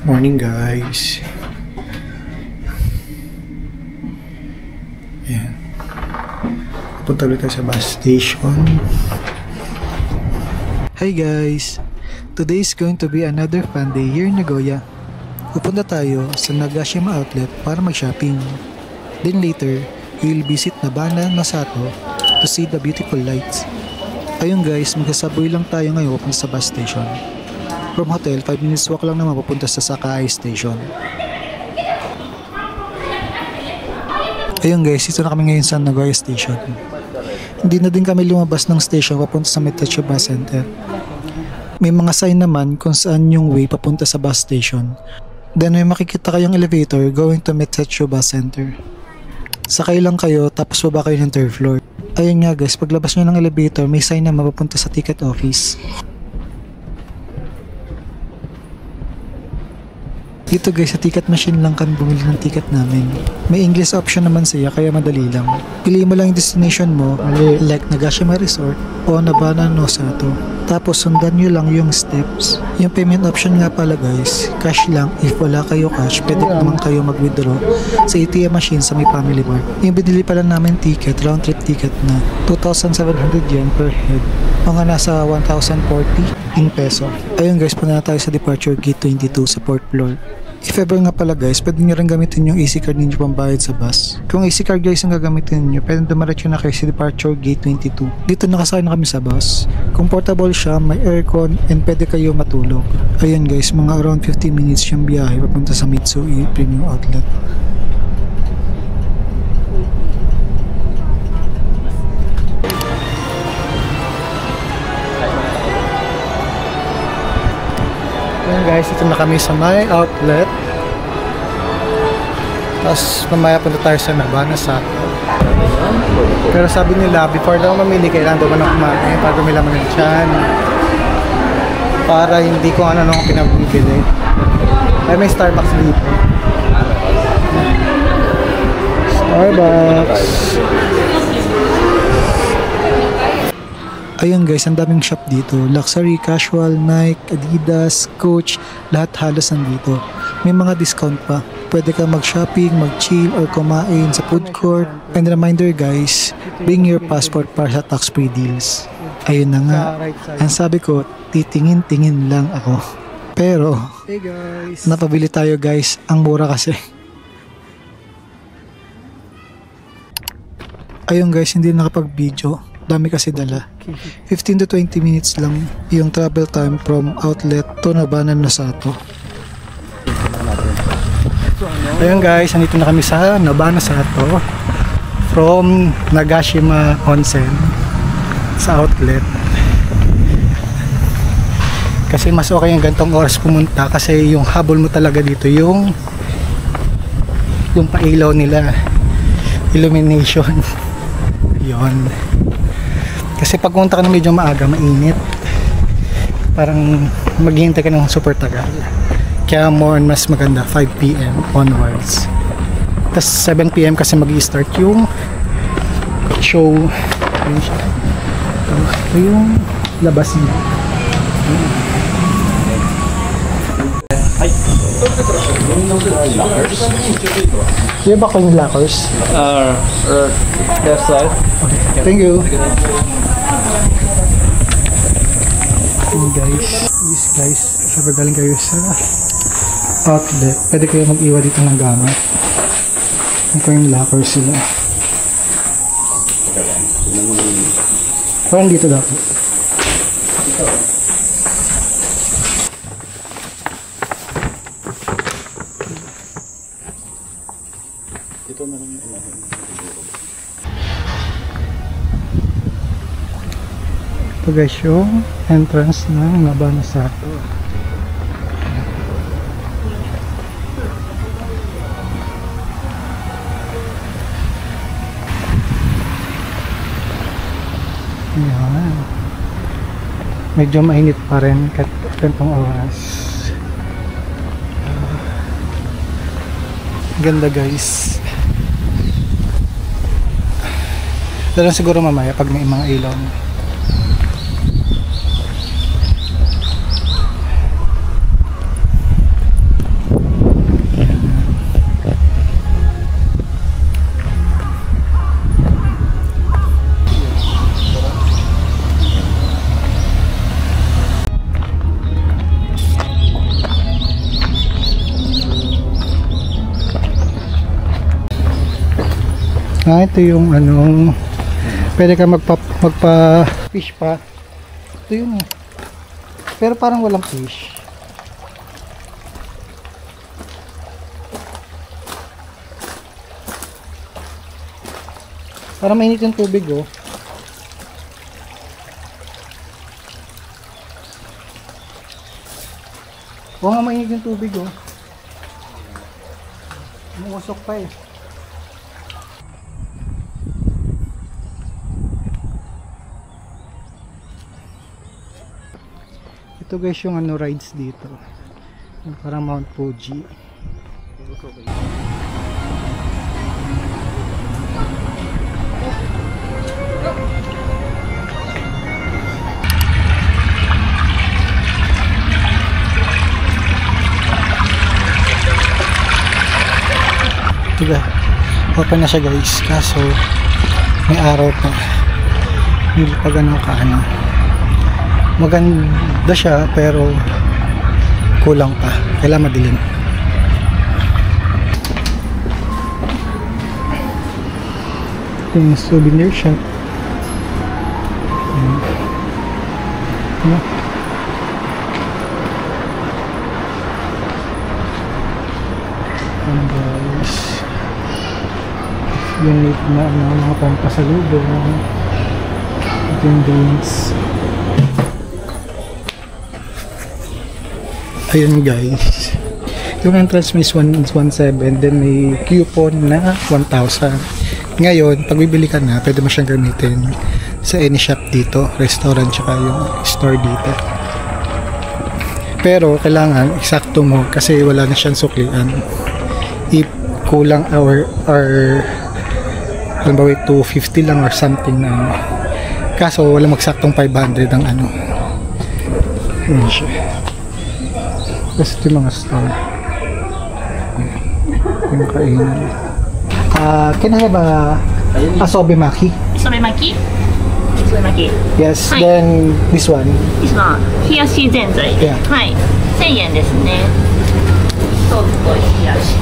Morning guys. Ayan. Punta ulit tayo sa bus station. Hi guys. Today is going to be another fun day here in Nagoya. Pupunta tayo sa Nagashima outlet para mag-shopping. Then later, we will visit Nabana Nosato to see the beautiful lights. Ayun guys, magsasaboy lang tayo ngayon papunta sa bus station. From hotel, 5 minutes walk lang naman papunta sa Sakai Station. Ayun guys, dito na kami ngayon sa Nagoya Station. Hindi na din kami lumabas ng station papunta sa Metetsu Bus Center. May mga sign naman kung saan yung way papunta sa bus station. Then may makikita kayong elevator going to Metetsu Bus Center. Sakay lang kayo tapos baba kayo ng third floor. Ayun nga guys, paglabas nyo ng elevator may sign na mapapunta sa ticket office. Dito guys, sa ticket machine lang kami bumili ng ticket namin. May English option naman siya kaya madali lang. Piliin mo lang yung destination mo, like Nagashima Resort o Nabana Nosato. Tapos sundan nyo lang yung steps. Yung payment option nga pala guys, cash lang. If wala kayo cash, pwede naman kayo mag-withdraw sa ATM machine sa may family mart. Yung binili pala namin ticket, round trip ticket na 2,700 yen per head. Mga nasa 1,040 in peso. Ayun guys, punta na tayo sa departure gate 22 sa 4th floor. If ever nga pala guys, pwede nyo rin gamitin yung EC card ninyo pambayad sa bus. Kung EC card guys ang gagamitin nyo, pwede dumaretso na kayo sa departure gate 22. Dito nakasakay na kami sa bus. Comfortable siya, may aircon, and pwede kayo matulog. Ayun guys, mga around 50 minutes yung biyahe papunta sa Mitsui Premium Outlet. Ayan guys, ito na kami sa my outlet. Tapos mamaya punta tayo sa Nabana Nosato. Pero sabi nila, before daw mamili, kailangan daw manang kumain para dumilaman ng tiyan. Para hindi ko ano nung pinagbibili. Ay, may Starbucks dito. Starbucks. Ayun guys, ang daming shop dito. Luxury, casual, Nike, Adidas, Coach, lahat halos nandito. May mga discount pa. Pwede ka mag-shopping, mag-chill, or kumain sa food court. And reminder guys, bring your passport para sa tax-free deals. Ayun na nga. Ang sabi ko, titingin-tingin lang ako. Pero, hey guys, napabili tayo guys. Ang mura kasi. Ayun guys, hindi nakapag-video. Dami kasi dala. 15 to 20 minutes lang yung travel time from outlet to Nabana Nosato. Ayun guys, nandito na kami sa Nabana Nosato from Nagashima Onsen sa outlet. Kasi mas okay yung gantong oras pumunta kasi yung habol mo talaga dito yung pailaw nila, illumination. Yun. Kasi pag pumunta ka na medyo maaga, mainit. Parang maghihintay ka ng super tagal. Kaya mas maganda 5 PM onwards. Tapos 7 PM kasi mag-i-start yung show. Ito yung labas niya. Di ba ko yung lockers? Left side. Okay. Thank you. Guys, sabi galing kayo sa outlet, pwede kayo mag-iwa dito ng gamit. Ito yung locker sila. Parang dito dapat. Ito na lang yung unahin. Ito guys yung entrance ng Nabana Nosato. Ayan. Medyo mainit pa rin kahit ganitong oras. Ganda guys. Dala siguro mamaya pag may mga ilaw. Ito yung ano, pwede ka magpa-fish pa. Ito yun. Pero parang walang fish. Parang mainit yung tubig, oh. Oo nga, mainit yung tubig, oh. Umusok pa, eh. Ito guys yung ano rides dito. Yung parang Mount Fuji. Diba? Open na siya guys, kaso may araw pa, hindi pa ganun ka ano. Maganda siya pero kulang pa, kailangan madilim. Ito yung souvenir shop. Guys, yung need na mga pampasalubong, ito yung games. Ayun guys, yung entrance is 117, then may coupon na 1,000. Ngayon, pag bibili ka na, pwede mo siyang gamitin sa any shop dito, restaurant, tsaka yung store dito. Pero kailangan eksakto mo kasi wala na siyang suklian. If kulang or alam ba, 250 lang or something na ano. Kaso wala magsaktong 500 ang ano. Yun siya. Kasi ito yung mga store. Yung kainan. Can I have a sobe maki? Sobe maki? Sobe maki. Yes, Hi. then this one. This one、冷やしぜんざいで、 Yeah. はい、1000円ですね。そうすごい冷やしです。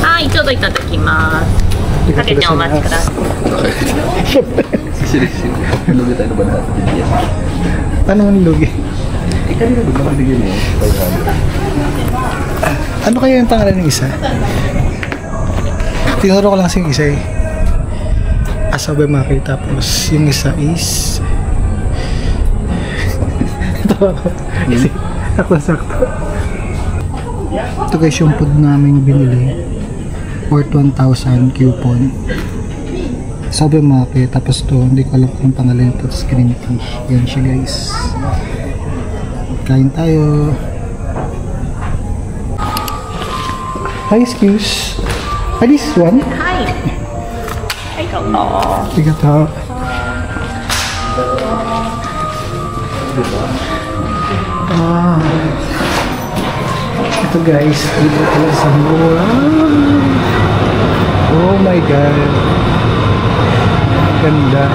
はい、ちょうどいただきます。かけてお待ちください。 Lugi tayo na ba natin? Ano ang lugi? Kanina doon naman bigyan mo 500. Ano kaya yung pangalan ng isa? Tinuro ko lang yung isa eh. Asobe maki, tapos yung isa is tawa ko kasi ako sakto. Ito guys yung food namin binili worth 1,000 coupon. Asobe maki, tapos to hindi ko alam kung pangalan ito, tapos green fish. Yan siya guys. Kain tayo. Hi, excuse. This one? はい。はい、どうぞ。 Arigato. Ito guys, dito pala sa mura. Oh my god. Ganda.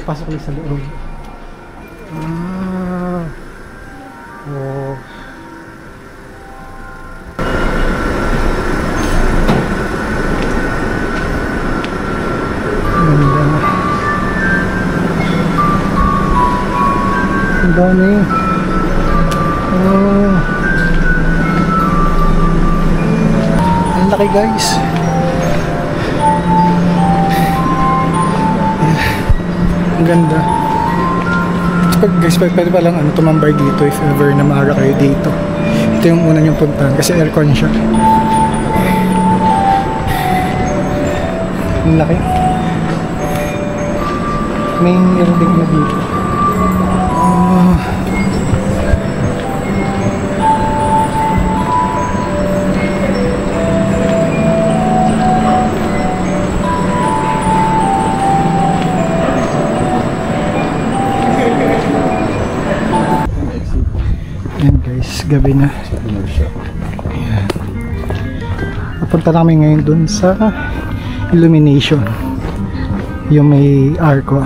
Pasok ulit sa loob. Oh. Ganda. Ang dami. Oh. Ang laki guys. Ang ganda. Guys, pwede pa lang tumambay dito if ever na maaga kayo dito. Ito yung una niyong puntahan kasi aircon siya. Ang laki. May aerobic na dito. gabi na. Ayan. Papunta na kami ngayon dun sa illumination. Yung may arco.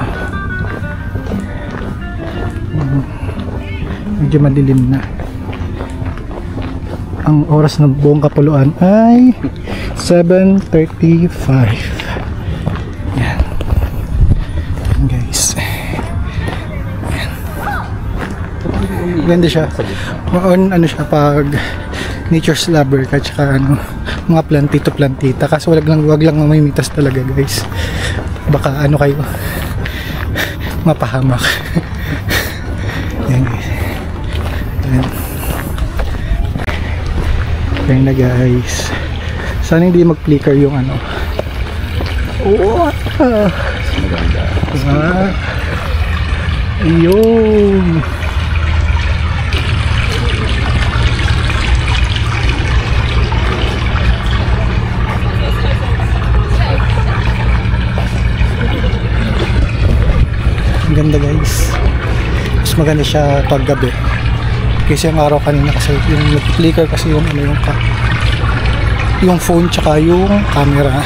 Medyo madilim na. Ang oras ng buong Kapuluan ay 7:35. Yan. Guys. Yan. Ganda siya. Ano siya pag nature's lover ka tsaka ano, mga plantito-plantita. Kaso wag lang mamimitas talaga guys. Baka ano kayo mapahamak. Yan guys. Yan. Yan na guys. Sana hindi mag-flicker yung ano. Oh, yun. Ang ganda guys. Mas maganda siya pag gabi. Kasi yung araw kanina kasi yung flicker kasi yung ano yung phone tsaka yung camera.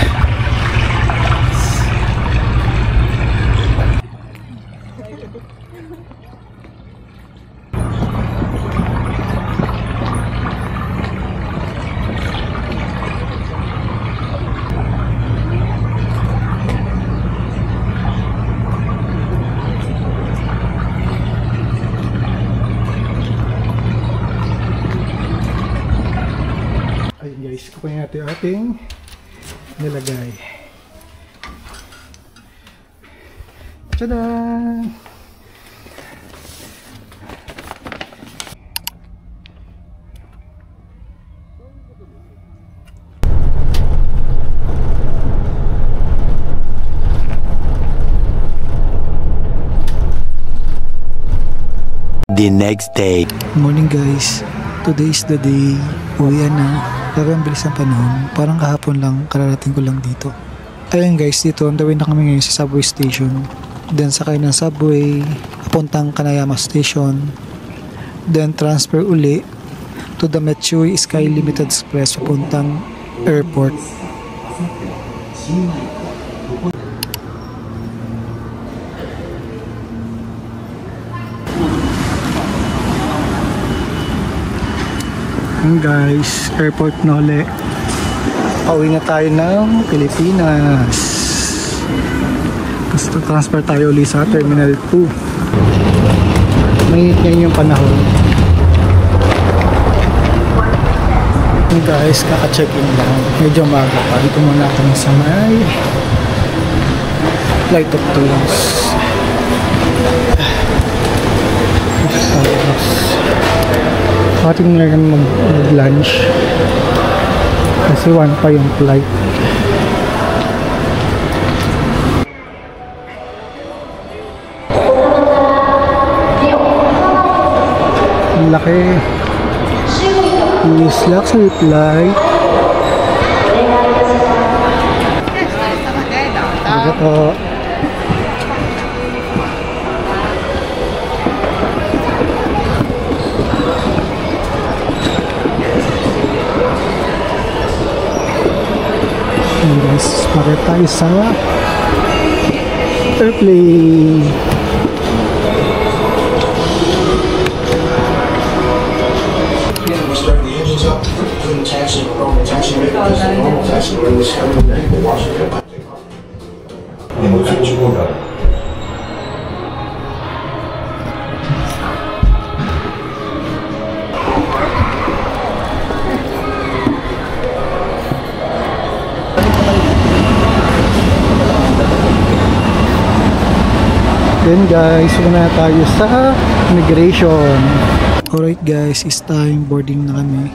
Guys, kukunin natin ating nilagay. Tada! The next day. Morning guys, today is the day. Uwian na. Pero ang bilis ng panahon, parang kahapon lang, kararating ko lang dito. Ayun guys, dito on the way na kami ngayon sa subway station. Then sakay ng subway, papuntang Kanayama Station. Then transfer uli to the Metsui Sky Limited Express papuntang airport. Guys, airport na ulit. Pauwi na tayo ng Pilipinas. Gusto transfer tayo ulit sa Terminal 2. Mainit ngayon yung panahon. Guys, kaka-check-in lang. Medyo maaga pa. Dito muna kami sa may Flight of Tours. Ating na kami mag-lunch kasi 1 pa yung flight. Ang laki. This luxury flight. Ito. Guys, bakit tayo sa airplane? We start the engines up, put the taxi, normal taxi because the normal taxi was coming back to Washington. And we'll finish more about it. Then guys, muna tayo sa immigration. Alright guys, it's time, boarding na kami.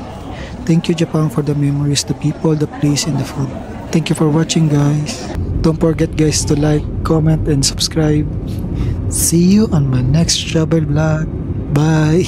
Thank you Japan for the memories, the people, the place, and the food. Thank you for watching guys. Don't forget guys to like, comment, and subscribe. See you on my next travel vlog. Bye!